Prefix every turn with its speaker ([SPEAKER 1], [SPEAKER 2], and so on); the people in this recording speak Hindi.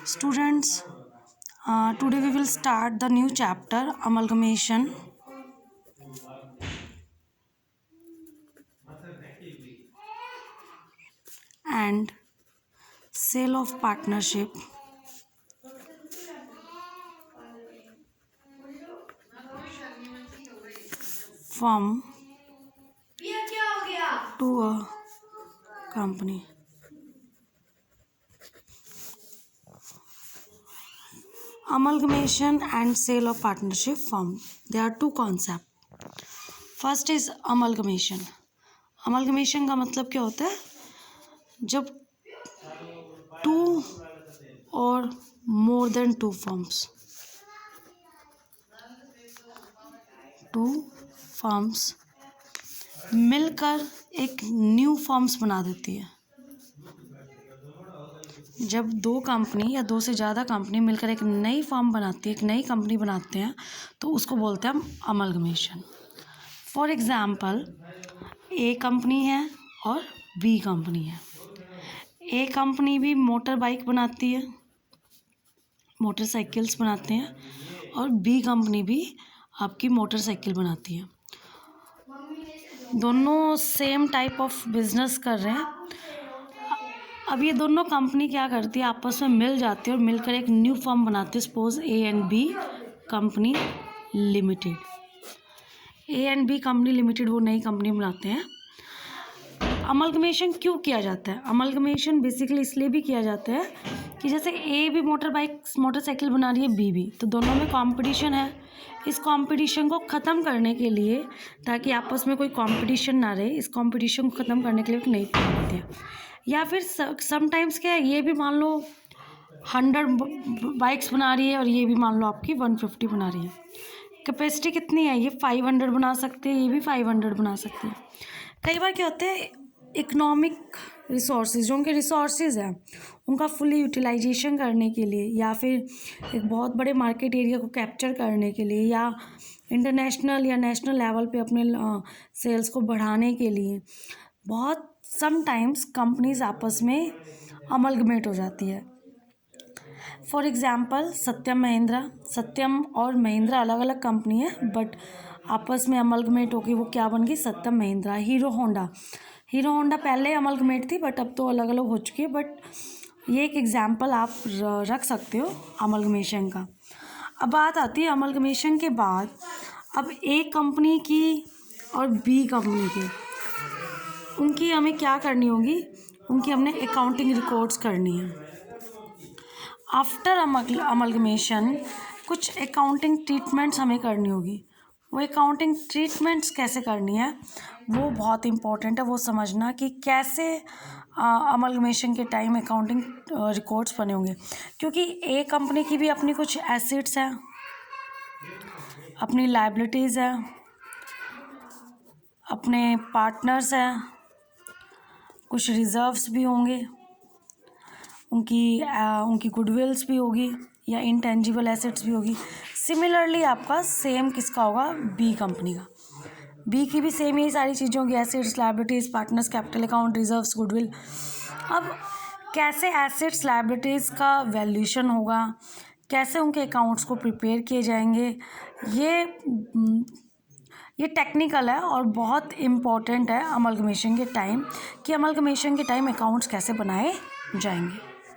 [SPEAKER 1] Students, today we will start the new chapter, amalgamation. And sale of partnership from to a company. Amalgamation and sale of partnership firm. There are two concepts. First is amalgamation. Amalgamation का मतलब क्या होता है? जब two or more than two firms मिलकर एक न्यू फर्म्स बना देती है। जब दो कंपनी या दो से ज़्यादा कंपनी मिलकर एक नई फर्म बनाती है, एक नई कंपनी बनाते हैं, तो उसको बोलते हैं हम amalgamation. For example, A company है और बी कंपनी है। ए कंपनी भी मोटर बाइक बनाती है, मोटरसाइकिल्स बनाते हैं, और बी कंपनी भी आपकी मोटरसाइकिल बनाती है। दोनों सेम टाइप ऑफ बिजनेस कर रहे हैं। अब ये दोनों कंपनी क्या करती है, आपस में मिल जाती है और मिलकर एक न्यू फर्म बनाती है। Suppose A and B company limited. A and B company limited वो नई कंपनी बनाते हैं। अमलगमेशन क्यों किया जाता है? अमलगमेशन बेसिकली इसलिए भी किया जाता है कि जैसे ए भी मोटरसाइकिल बना रही है, बी भी, तो दोनों में कंपटीशन है। इस कंपटीशन को ख़त्म करने के लिए, ताकि आपस में कोई कंपटीशन ना रहे, इस कंपटीशन को ख़त्म करने के लिए एक नई फर्म बनाती है। या फिर समटाइम्स क्या है, ये भी मान लो 100 बाइक्स बना रही है और ये भी मान लो आपकी 150 बना रही है। कैपेसिटी कितनी है? ये 500 बना सकते हैं, ये भी 500 बना सकते हैं। कई बार क्या होते हैं, इकोनॉमिक रिसोर्सेज, जो उनके रिसोर्सेज हैं उनका फुली यूटिलाइजेशन करने के लिए, या फिर एक बहुत बड़े मार्केट एरिया को कैप्चर करने के लिए, या इंटरनेशनल या नेशनल लेवल पे अपने सेल्स को बढ़ाने के लिए, बहुत समटाइम्स कंपनीज आपस में अमलगमेट हो जाती है। फॉर एग्ज़ाम्पल, सत्यम और महिंद्रा अलग अलग कंपनी है, बट आपस में अमलगमेट होकर वो क्या बन गई? सत्यम महिंद्रा। हीरो होंडा पहले अमलगमेट थी, बट अब तो अलग अलग हो चुकी है। बट ये एक एग्ज़ाम्पल आप रख सकते हो अमलगमेशन का। अब बात आती है अमलगमेशन के बाद, अब ए कंपनी की और बी कंपनी की, उनकी हमें क्या करनी होगी? उनकी हमने अकाउंटिंग रिकॉर्ड्स करनी है। आफ्टर अमलगमेशन कुछ अकाउंटिंग ट्रीटमेंट्स हमें करनी होगी। वो अकाउंटिंग ट्रीटमेंट्स कैसे करनी है वो बहुत इम्पोर्टेंट है, वो समझना कि कैसे अमलगमेशन के टाइम अकाउंटिंग रिकॉर्ड्स बने होंगे। क्योंकि ए कंपनी की भी अपनी कुछ एसेट्स हैं, अपनी लायबिलिटीज़ हैं, अपने पार्टनर्स हैं, कुछ रिज़र्व्स भी होंगे, उनकी गुडविल्स भी होगी, या इंटेंजिबल एसेट्स भी होगी। सिमिलरली आपका सेम किसका होगा? बी कंपनी का। बी की भी सेम यही सारी चीज़ें होंगी, assets, liabilities, partners, capital account, reserves, goodwill. अब कैसे एसेट्स लायबिलिटीज़ का वैल्यूएशन होगा, कैसे उनके अकाउंट्स को प्रिपेयर किए जाएंगे, ये टेक्निकल है और बहुत इम्पॉर्टेंट है अमलगमेशन के टाइम, कि अमलगमेशन के टाइम अकाउंट्स कैसे बनाए जाएंगे।